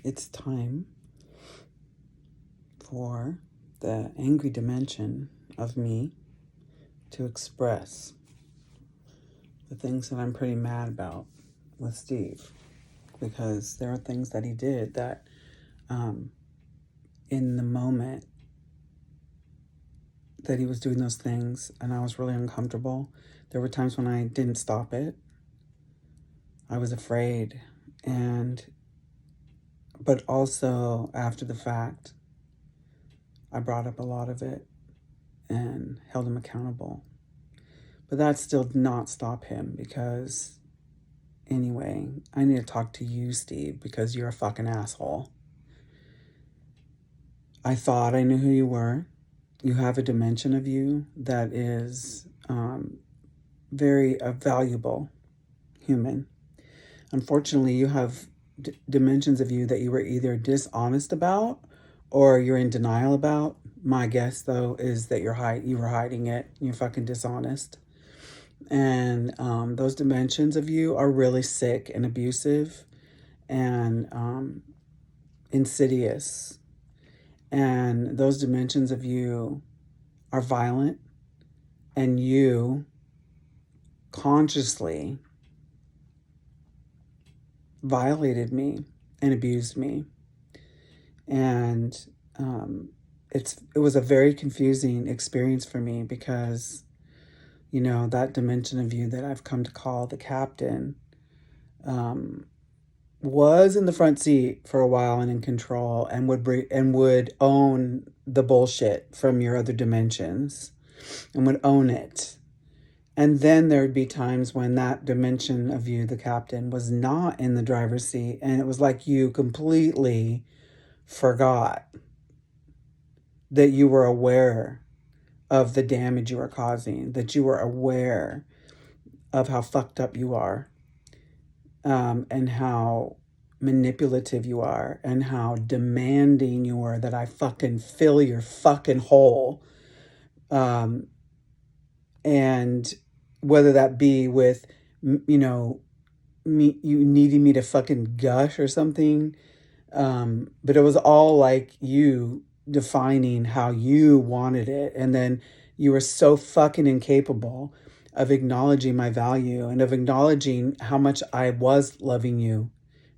it's time for the angry dimension of me to express the things that I'm pretty mad about with Steve. Because there are things that he did that in the moment that he was doing those things and I was really uncomfortable, there were times when I didn't stop it. I was afraid. But also after the fact, I brought up a lot of it and held him accountable. But that still did not stop him because, anyway, I need to talk to you, Steve, because you're a fucking asshole. I thought I knew who you were. You have a dimension of you that is very valuable human. Unfortunately, you have dimensions of you that you were either dishonest about or you're in denial about. My guess, though, is that you were hiding it. You're fucking dishonest. And those dimensions of you are really sick and abusive and insidious. And those dimensions of you are violent, and you consciously violated me and abused me. And it was a very confusing experience for me because, you know, that dimension of you that I've come to call the captain was in the front seat for a while and in control and would own the bullshit from your other dimensions and would own it. And then there would be times when that dimension of you, the captain, was not in the driver's seat, and it was like you completely forgot that you were aware of the damage you were causing, that you were aware of how fucked up you are, and how manipulative you are, and how demanding you are that I fucking fill your fucking hole. And whether that be with, you know, you needing me to fucking gush or something. But it was all like you defining how you wanted it. And then you were so fucking incapable of acknowledging my value and of acknowledging how much I was loving you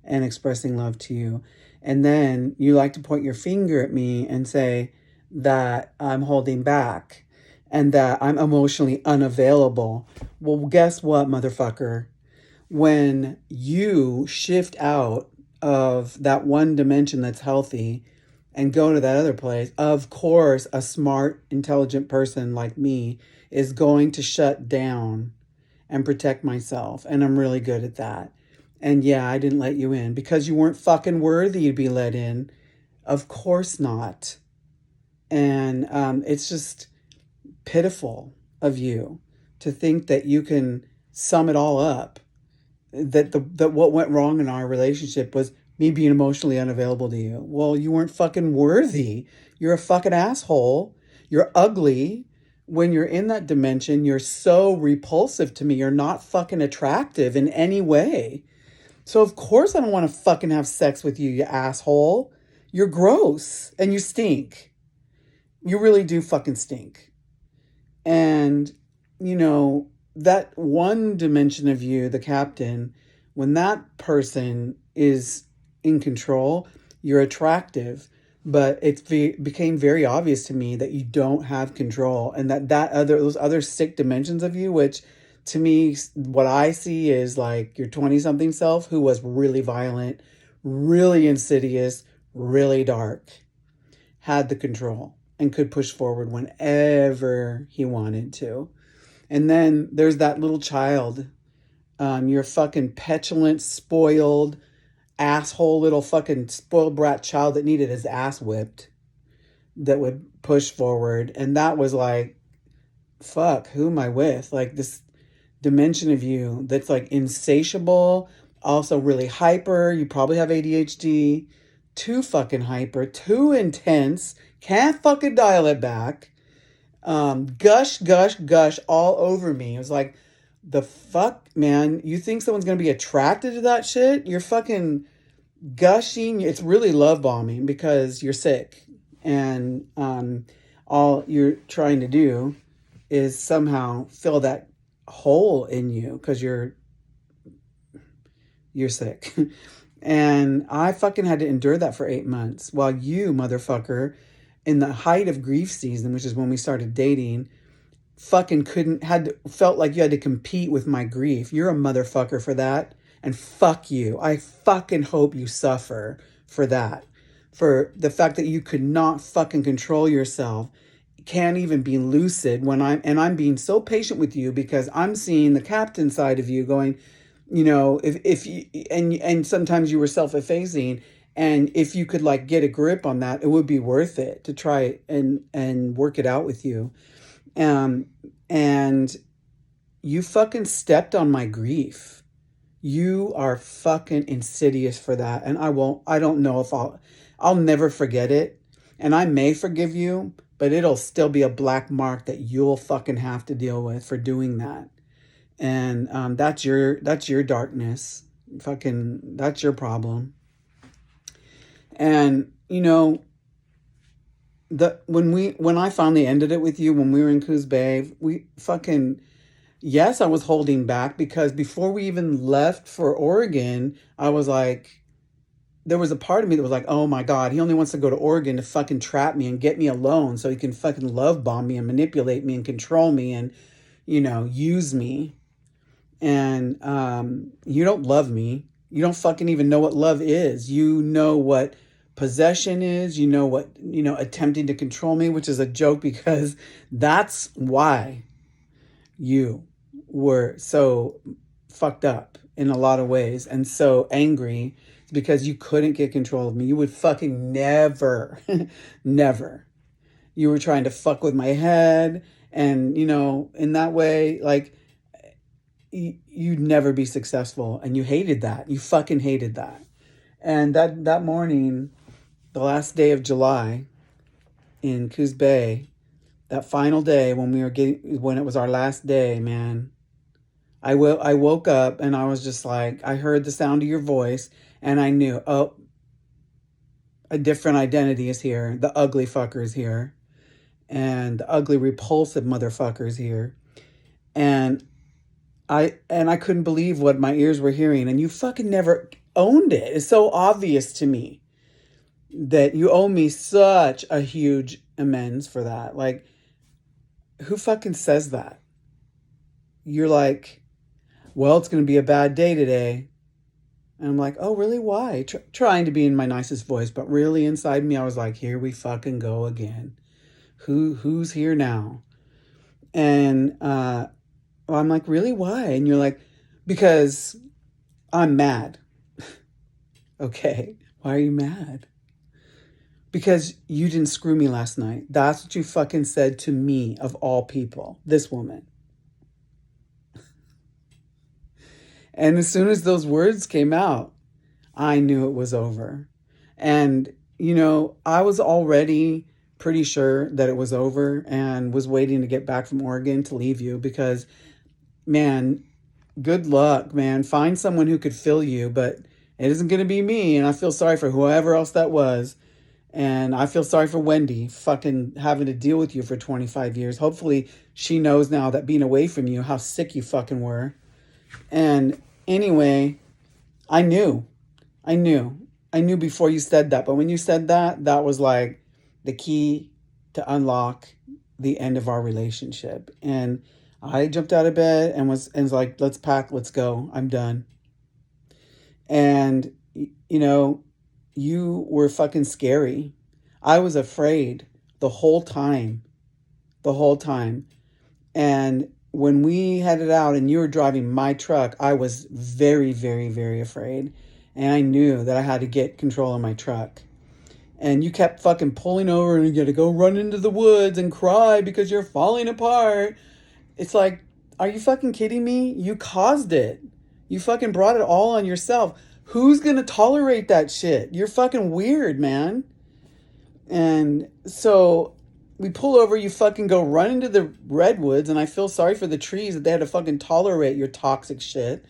and expressing love to you. And then you like to point your finger at me and say that I'm holding back and that I'm emotionally unavailable. Well, guess what, motherfucker? When you shift out of that one dimension that's healthy and go to that other place, of course, a smart, intelligent person like me is going to shut down and protect myself. And I'm really good at that. And yeah, I didn't let you in because you weren't fucking worthy to be let in. Of course not. And it's just pitiful of you to think that you can sum it all up. That what went wrong in our relationship was me being emotionally unavailable to you. Well, you weren't fucking worthy. You're a fucking asshole. You're ugly. When you're in that dimension, you're so repulsive to me. You're not fucking attractive in any way. So of course I don't want to fucking have sex with you, you asshole. You're gross and you stink. You really do fucking stink. And, you know, that one dimension of you, the captain, when that person is in control, you're attractive. But it became very obvious to me that you don't have control, and those other sick dimensions of you, which to me, what I see is like your 20-something self who was really violent, really insidious, really dark, had the control and could push forward whenever he wanted to. And then there's that little child, your fucking petulant, spoiled, asshole little fucking spoiled brat child that needed his ass whipped, that would push forward. And that was like, fuck, who am I with? Like this dimension of you that's like insatiable, also really hyper. You probably have ADHD, too fucking hyper, too intense, can't fucking dial it back. Gush, gush, gush all over me. It was like, the fuck, man? You think someone's gonna be attracted to that shit? You're fucking gushing, it's really love bombing because you're sick. And all you're trying to do is somehow fill that hole in you because you're sick. And I fucking had to endure that for 8 months while you, motherfucker, in the height of grief season, which is when we started dating, fucking felt like you had to compete with my grief. You're a motherfucker for that. And fuck you. I fucking hope you suffer for that. For the fact that you could not fucking control yourself, can't even be lucid when I'm being so patient with you because I'm seeing the captain side of you going, if you, and sometimes you were self-effacing, and if you could like get a grip on that, it would be worth it to try and work it out with you. um and you fucking stepped on my grief. You are fucking insidious for that, and I don't know if I'll never forget it. And I may forgive you, but it'll still be a black mark that you'll fucking have to deal with for doing that. And that's your darkness. Fucking, that's your problem. And when I finally ended it with you when we were in Coos Bay, we fucking, yes, I was holding back because before we even left for Oregon, I was like, there was a part of me that was like, oh my God, he only wants to go to Oregon to fucking trap me and get me alone so he can fucking love bomb me and manipulate me and control me and, use me. And you don't love me. You don't fucking even know what love is. You know what possession is. You know what, attempting to control me, which is a joke because that's why you were so fucked up in a lot of ways and so angry. It's because you couldn't get control of me. You would fucking never, never. You were trying to fuck with my head. And, in that way, like, you'd never be successful. And you hated that. You fucking hated that. And that morning, the last day of July in Coos Bay, that final day when when it was our last day, man, I woke up and I was just like, I heard the sound of your voice and I knew, oh, a different identity is here. The ugly fucker is here. And the ugly, repulsive motherfucker is here. And I couldn't believe what my ears were hearing. And you fucking never owned it. It's so obvious to me that you owe me such a huge amends for that. Like, who fucking says that? You're like, well, it's going to be a bad day today. And I'm like, oh, really? Why? Trying to be in my nicest voice, but really inside me, I was like, here we fucking go again. Who's here now? And I'm like, really? Why? And you're like, because I'm mad. Okay, why are you mad? Because you didn't screw me last night. That's what you fucking said to me, of all people, this woman. And as soon as those words came out, I knew it was over. And, I was already pretty sure that it was over and was waiting to get back from Oregon to leave you because, man, good luck, man. Find someone who could fill you, but it isn't going to be me. And I feel sorry for whoever else that was. And I feel sorry for Wendy fucking having to deal with you for 25 years. Hopefully she knows now that being away from you, how sick you fucking were. And anyway, I knew. I knew before you said that. But when you said that, that was like the key to unlock the end of our relationship. And I jumped out of bed and was like, let's pack, let's go. I'm done. And, you were fucking scary. I was afraid the whole time. The whole time. And when we headed out and you were driving my truck, I was very, very, very afraid. And I knew that I had to get control of my truck. And you kept fucking pulling over and you got to go run into the woods and cry because you're falling apart. It's like, are you fucking kidding me? You caused it. You fucking brought it all on yourself. Who's going to tolerate that shit? You're fucking weird, man. And so we pull over, you fucking go run into the redwoods, and I feel sorry for the trees that they had to fucking tolerate your toxic shit.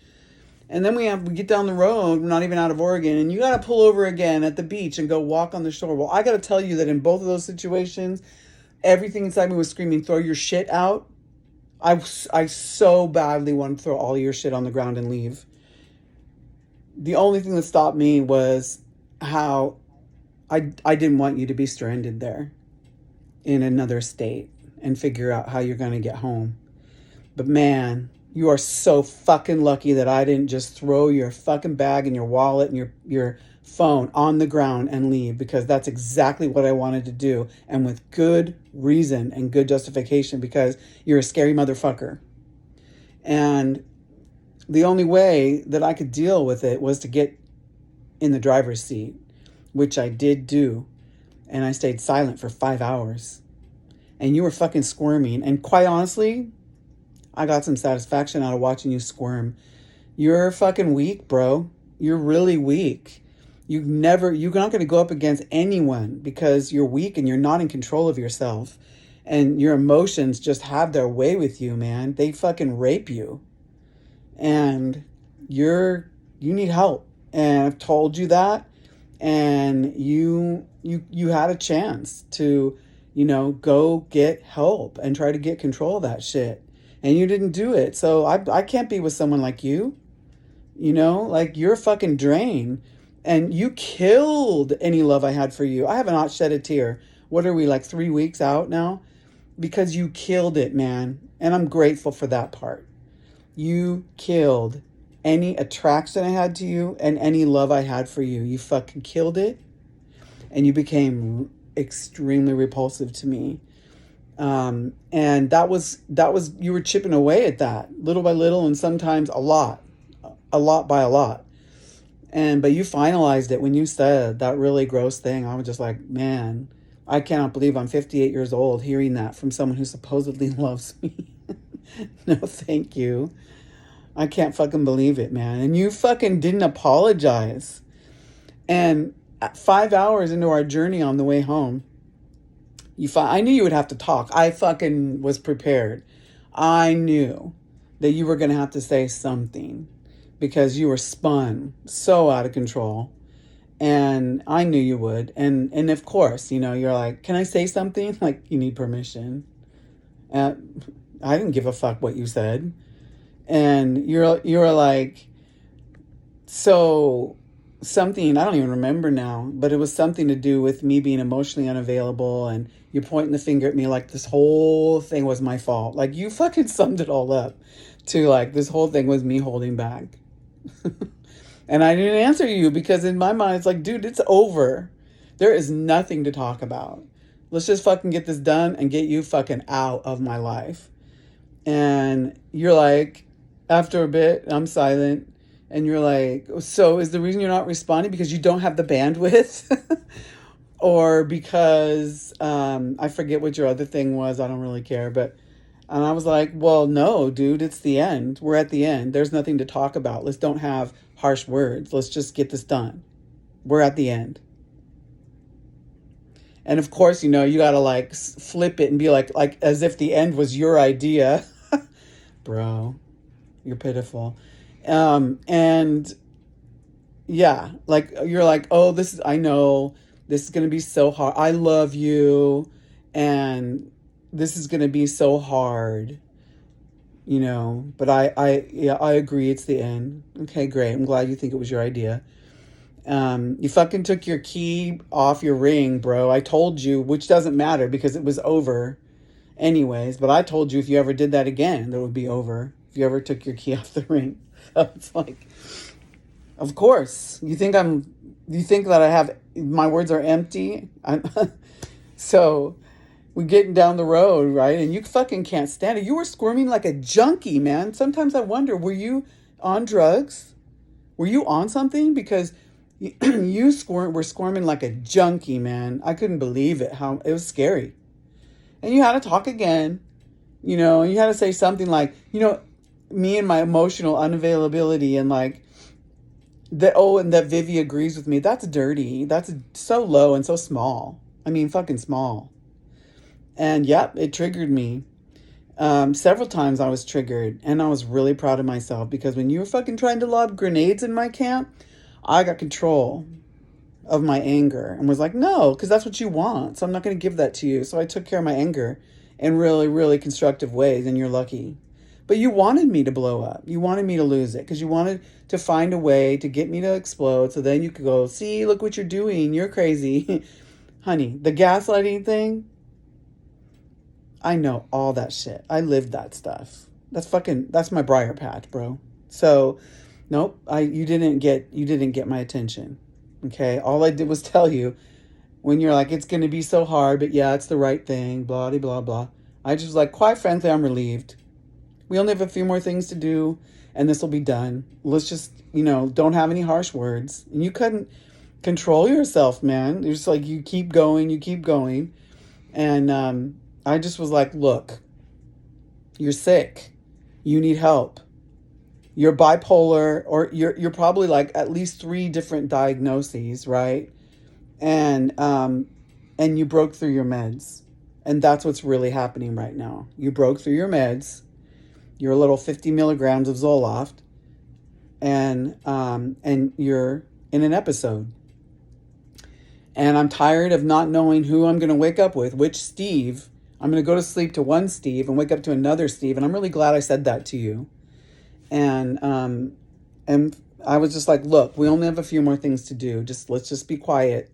And then we get down the road, we're not even out of Oregon, and you got to pull over again at the beach and go walk on the shore. Well, I got to tell you that in both of those situations, everything inside me was screaming, throw your shit out. I so badly wanted to throw all your shit on the ground and leave. The only thing that stopped me was how I didn't want you to be stranded there in another state and figure out how you're going to get home. But man, you are so fucking lucky that I didn't just throw your fucking bag and your wallet and your phone on the ground and leave, because that's exactly what I wanted to do, and with good reason and good justification, because you're a scary motherfucker. And the only way that I could deal with it was to get in the driver's seat, which I did do. And I stayed silent for 5 hours. And you were fucking squirming. And quite honestly, I got some satisfaction out of watching you squirm. You're fucking weak, bro. You're really weak. You're not going to go up against anyone because you're weak and you're not in control of yourself. And your emotions just have their way with you, man. They fucking rape you. And you need help. And I've told you that. And you had a chance to, go get help and try to get control of that shit. And you didn't do it. So I can't be with someone like you. Like, you're a fucking drain. And you killed any love I had for you. I have not shed a tear. What are we, like 3 weeks out now? Because you killed it, man. And I'm grateful for that part. You killed any attraction I had to you and any love I had for you. You fucking killed it. And you became extremely repulsive to me. And that was, you were chipping away at that little by little, and sometimes a lot by a lot. But you finalized it when you said that really gross thing. I was just like, man, I cannot believe I'm 58 years old hearing that from someone who supposedly loves me. No, thank you. I can't fucking believe it, man. And you fucking didn't apologize. And 5 hours into our journey on the way home, I knew you would have to talk. I fucking was prepared. I knew that you were going to have to say something, because you were spun so out of control. And I knew you would. And of course, you're like, can I say something? Like, you need permission. And I didn't give a fuck what you said. And you're like, so something, I don't even remember now, but it was something to do with me being emotionally unavailable. And you're pointing the finger at me like this whole thing was my fault. Like, you fucking summed it all up to like, this whole thing was me holding back. And I didn't answer you because in my mind, it's like, dude, it's over. There is nothing to talk about. Let's just fucking get this done and get you fucking out of my life. And you're like, after a bit, I'm silent. And you're like, so is the reason you're not responding because you don't have the bandwidth? Or because, I forget what your other thing was. I don't really care. And I was like, well, no, dude, it's the end. We're at the end. There's nothing to talk about. Let's don't have harsh words. Let's just get this done. We're at the end. And of course, you got to like flip it and be like as if the end was your idea. Bro, you're pitiful. And yeah, like you're like, oh, I know this is going to be so hard. I love you. And this is going to be so hard, but I agree. It's the end. Okay, great. I'm glad you think it was your idea. You fucking took your key off your ring, bro. I told you, which doesn't matter because it was over anyways, but I told you if you ever did that again, that would be over. If you ever took your key off the ring. So it's like, of course, you think that I have, my words are empty. So we're getting down the road, right? And you fucking can't stand it. You were squirming like a junkie, man. Sometimes I wonder, were you on drugs? Were you on something? Because you were squirming like a junkie, man. I couldn't believe it. How it was scary. And you had to talk again, and you had to say something like, me and my emotional unavailability and like that. Oh, and that Vivi agrees with me. That's dirty. That's so low and so small. I mean, fucking small. And yep, it triggered me. Several times I was triggered, and I was really proud of myself because when you were fucking trying to lob grenades in my camp, I got control of my anger and was like, no, because that's what you want. So I'm not going to give that to you. So I took care of my anger in really, really constructive ways, and you're lucky. But you wanted me to blow up. You wanted me to lose it because you wanted to find a way to get me to explode. So then you could go, see, look what you're doing. You're crazy. Honey, the gaslighting thing, I know all that shit. I lived that stuff. That's my briar patch, bro. So, nope, you didn't get my attention. Okay? All I did was tell you when you're like, it's going to be so hard, but yeah, it's the right thing, blah, blah, blah. I just was like, quite frankly, I'm relieved. We only have a few more things to do, and this will be done. Let's just, don't have any harsh words. And you couldn't control yourself, man. You're just like, you keep going. And I just was like, look, you're sick. You need help. You're bipolar, or you're probably like at least 3 different diagnoses, right? And you broke through your meds. And that's what's really happening right now. You broke through your meds. You're a little 50 milligrams of Zoloft, and you're in an episode. And I'm tired of not knowing who I'm going to wake up with, which Steve. I'm going to go to sleep to one Steve and wake up to another Steve. And I'm really glad I said that to you. And I was just like, look, we only have a few more things to do. Let's just be quiet.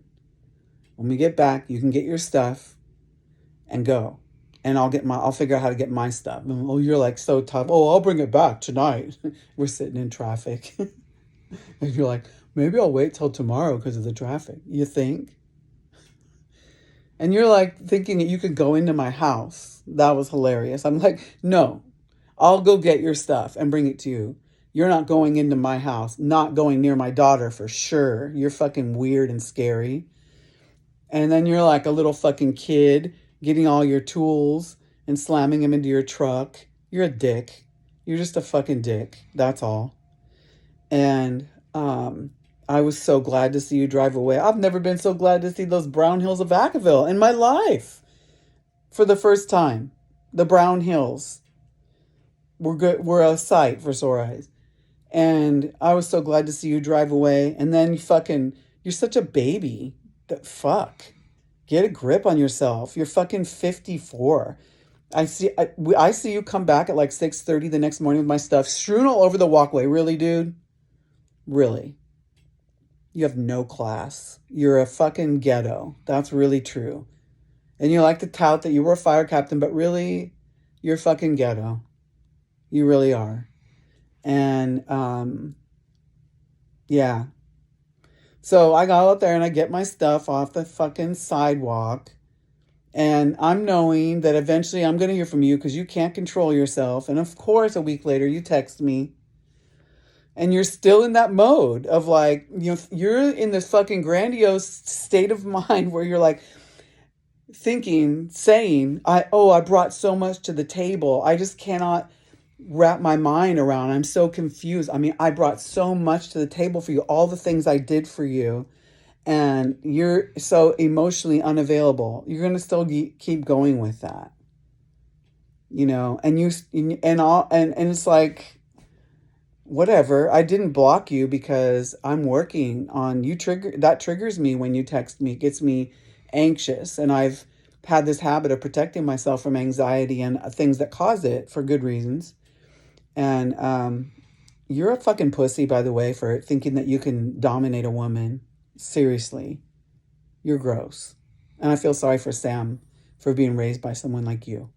When we get back, you can get your stuff and go. And I'll figure out how to get my stuff. And, oh, you're like so tough. Oh, I'll bring it back tonight. We're sitting in traffic. And you're like, maybe I'll wait till tomorrow because of the traffic. You think? And you're like thinking that you could go into my house. That was hilarious. I'm like, no, I'll go get your stuff and bring it to you. You're not going into my house, not going near my daughter for sure. You're fucking weird and scary. And then you're like a little fucking kid getting all your tools and slamming them into your truck. You're a dick. You're just a fucking dick. That's all. And I was so glad to see you drive away. I've never been so glad to see those brown hills of Vacaville in my life. For the first time. The brown hills were a sight for sore eyes. And I was so glad to see you drive away. And then you're such a baby. Fuck. Get a grip on yourself. You're fucking 54. I see you come back at like 6:30 the next morning with my stuff strewn all over the walkway. Really, dude? Really? You have no class. You're a fucking ghetto. That's really true. And you like to tout that you were a fire captain, but really, you're fucking ghetto. You really are. And, yeah. So I got out there and I get my stuff off the fucking sidewalk. And I'm knowing that eventually I'm going to hear from you because you can't control yourself. And of course, a week later, you text me. And you're still in that mode of like, you're in this fucking grandiose state of mind where you're like saying, I brought so much to the table. I just cannot wrap my mind around. I'm so confused. I mean, I brought so much to the table for you, all the things I did for you. And you're so emotionally unavailable. You're going to still keep going with that. And it's like, whatever. I didn't block you because I'm working on that triggers me when you text me. It gets me anxious, and I've had this habit of protecting myself from anxiety and things that cause it for good reasons. And you're a fucking pussy, by the way, for thinking that you can dominate a woman. Seriously. You're gross. And I feel sorry for Sam for being raised by someone like you.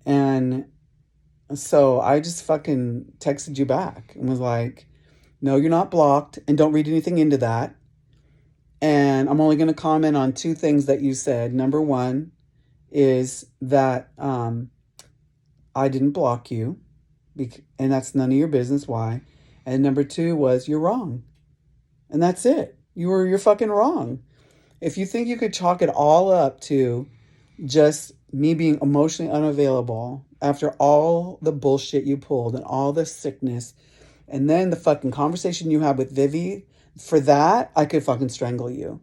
And so I just fucking texted you back and was like, no, you're not blocked, and don't read anything into that. And I'm only going to comment on 2 things that you said. Number 1 is that I didn't block you, and that's none of your business why. And number 2 was you're wrong. And that's it. You're fucking wrong. If you think you could chalk it all up to just me being emotionally unavailable after all the bullshit you pulled and all the sickness, and then the fucking conversation you had with Vivi, for that, I could fucking strangle you.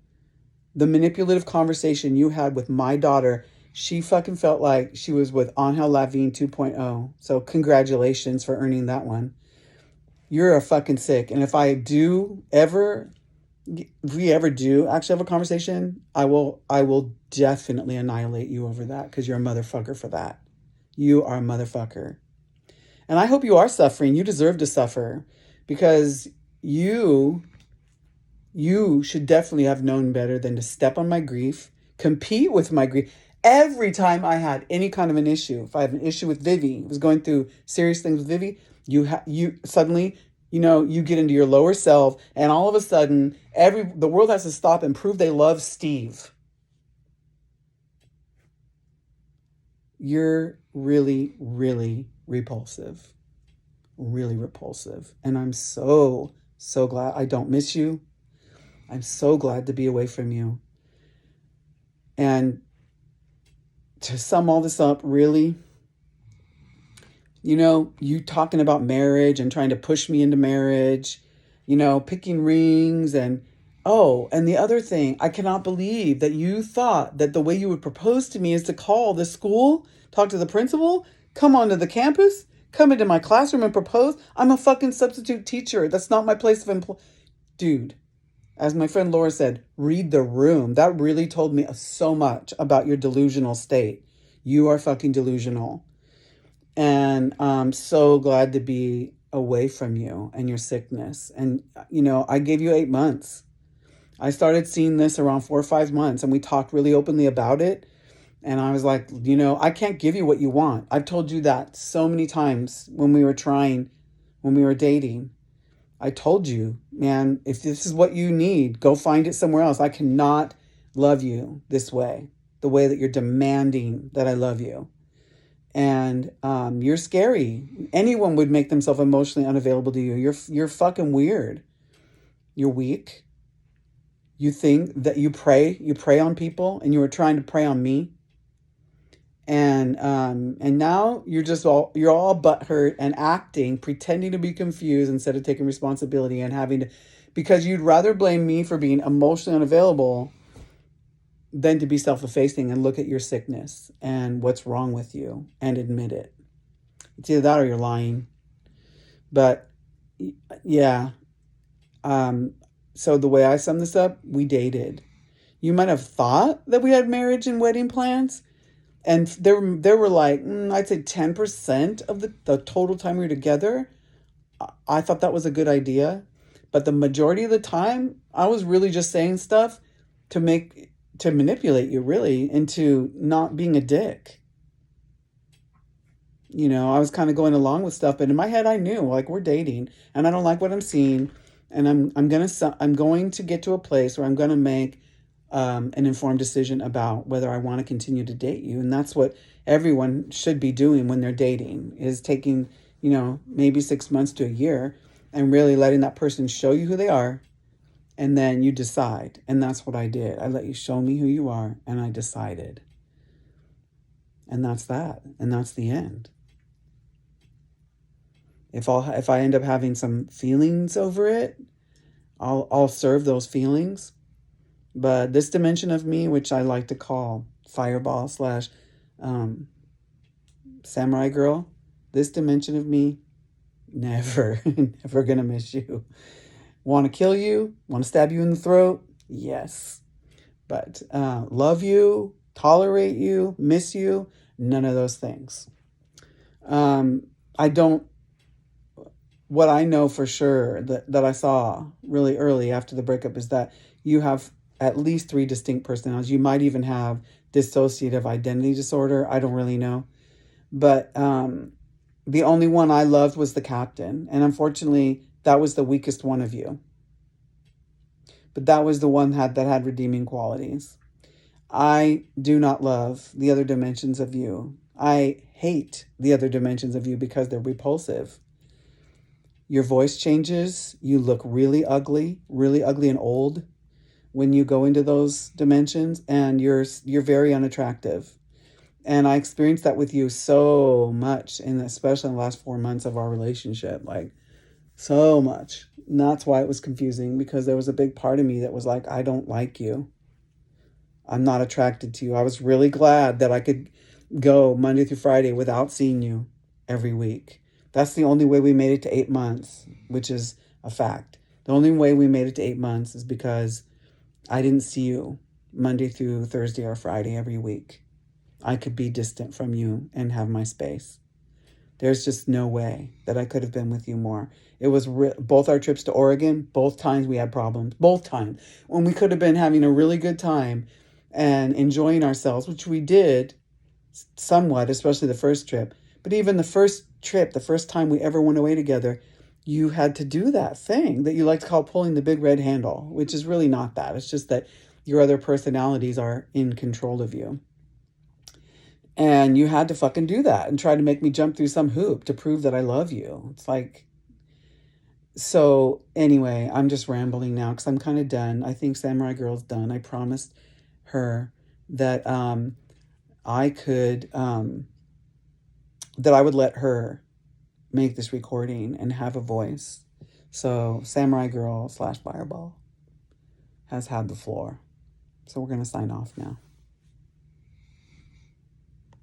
The manipulative conversation you had with my daughter She fucking felt like she was with Angel Lavigne 2.0. So congratulations for earning that one. You're a fucking sick. And if we ever do actually have a conversation, I will definitely annihilate you over that because you're a motherfucker for that. You are a motherfucker. And I hope you are suffering. You deserve to suffer because you you should definitely have known better than to step on my grief, compete with my grief. Every time I had any kind of an issue, if I had an issue with Vivi, was going through serious things with Vivi, you suddenly, you get into your lower self, and all of a sudden, the world has to stop and prove they love Steve. You're really, really repulsive, really repulsive, and I'm so glad. I don't miss you. I'm so glad to be away from you. And to sum all this up, really, you talking about marriage and trying to push me into marriage, picking rings and the other thing, I cannot believe that you thought that the way you would propose to me is to call the school, talk to the principal, come onto the campus, come into my classroom and propose. I'm a fucking substitute teacher. That's not my place of employment. Dude, as my friend Laura said, read the room. That really told me so much about your delusional state. You are fucking delusional. And I'm so glad to be away from you and your sickness. And, I gave you 8 months. I started seeing this around 4 or 5 months, and we talked really openly about it. And I was like, I can't give you what you want. I've told you that so many times when we were dating. I told you, man, if this is what you need, go find it somewhere else. I cannot love you this way, the way that you're demanding that I love you. And you're scary. Anyone would make themselves emotionally unavailable to you. You're fucking weird. You're weak. You think that you prey on people, and you were trying to prey on me. And now you're all butthurt and acting, pretending to be confused instead of taking responsibility and having to, because you'd rather blame me for being emotionally unavailable than to be self-effacing and look at your sickness and what's wrong with you and admit it. It's either that or you're lying. But yeah, so the way I sum this up, we dated. You might have thought that we had marriage and wedding plans. And there were like, I'd say 10% of the total time we were together. I thought that was a good idea. But the majority of the time, I was really just saying stuff to manipulate you, really, into not being a dick. I was kind of going along with stuff, but in my head, I knew, like, we're dating, and I don't like what I'm seeing, and I'm going to get to a place where I'm going to make an informed decision about whether I want to continue to date you. And that's what everyone should be doing when they're dating, is taking, maybe 6 months to a year and really letting that person show you who they are. And then you decide. And that's what I did. I let you show me who you are, and I decided. And that's that. And that's the end. If I end up having some feelings over it, I'll serve those feelings. But this dimension of me, which I like to call Fireball / Samurai Girl, this dimension of me, never gonna miss you. Want to kill you? Want to stab you in the throat? Yes. But love you, tolerate you, miss you, none of those things. What I know for sure that I saw really early after the breakup is that you have at least 3 distinct personalities. You might even have dissociative identity disorder. I don't really know. But the only one I loved was the captain. And unfortunately, that was the weakest one of you. But that was the one that had redeeming qualities. I do not love the other dimensions of you. I hate the other dimensions of you because they're repulsive. Your voice changes. You look really ugly and old when you go into those dimensions, and you're very unattractive. And I experienced that with you so much, and especially in the last 4 months of our relationship, like so much. And that's why it was confusing, because there was a big part of me that was like, I don't like you. I'm not attracted to you. I was really glad that I could go Monday through Friday without seeing you every week. That's the only way we made it to 8 months, which is a fact. The only way we made it to 8 months is because I didn't see you Monday through Thursday or Friday every week. I could be distant from you and have my space. There's just no way that I could have been with you more. It was both our trips to Oregon, both times we had problems. Both times. When we could have been having a really good time and enjoying ourselves, which we did somewhat, especially the first trip. But even the first trip, the first time we ever went away together, you had to do that thing that you like to call pulling the big red handle, which is really not that. It's just that your other personalities are in control of you. And you had to fucking do that and try to make me jump through some hoop to prove that I love you. It's like, so anyway, I'm just rambling now because I'm kind of done. I think Samurai Girl's done. I promised her that I could, that I would let her make this recording and have a voice. So Samurai Girl / Fireball has had the floor. So we're going to sign off now.